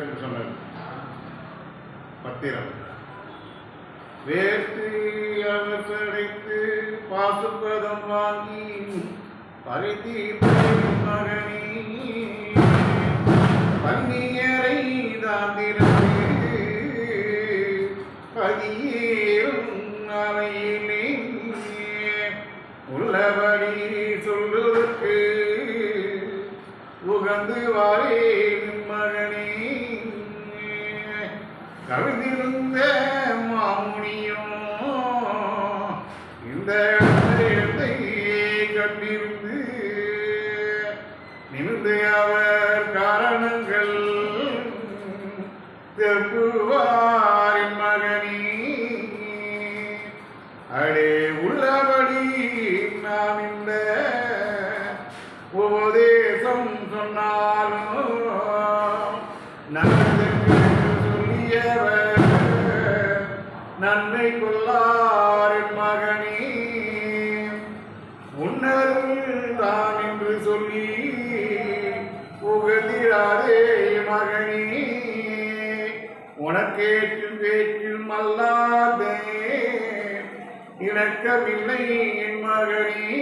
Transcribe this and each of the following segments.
என்று சொன்னது பத்திரம். வேற்று அவசரைத்து பாசுபதம் வாங்கி பரிதி மகனே பன்னியரை தாந்திரத்து பதியேறும் அறையிலே உள்ளபடி சொல்லுவதற்கு உகந்து வாரே மகனே. கவிழ்ந்திருந்த மாமுனியும் இந்த இடத்தை கண்டிருந்து நிமிர்ந்து அவர் காரணங்கள் தெப்புவாரின் மகனே. அடே உள்ளபடி நாம் இந்த உபதேசம் சொன்னாலும் நல்லதற்கு சொல்லியவர் நன்மை கொள்ளாரின் மகனே. உன்னருள் தான் என்று சொல்லி புகழ்ந்திடாதே மகனே. உனக்கேற்றும் வேற்றும் அல்லாதே இணக்கமில்லை என் மகனே.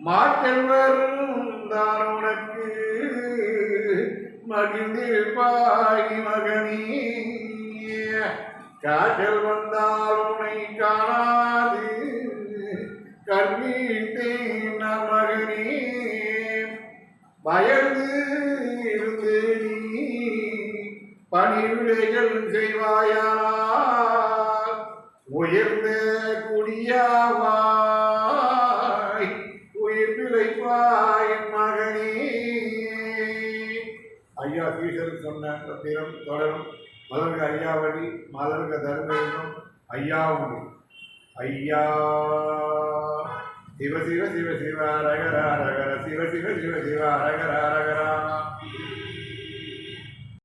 மாற்றவரும் தான் உனக்கு மகிழ்ந்திருப்பாய் மகனே. காற்றல் வந்தால் உன்னை காணாது கர்வீத்தேன் மகனே. பயந்து இருந்து நீ பணிவிடைகள் செய்வாயால் உயர்ந்த குடியாவாய் உயிர் பிழைப்பாய் மகனே. ஐயா ஸ்ரீசர் சொன்ன பத்திரம் தொடரும். மலர்க ஐயாவடி மலர்க தர்மம் ஐயாவுடி. ஐயா சிவ சிவ சிவ சிவ ரகர ரகர சிவ சிவ சிவ சிவ ரகர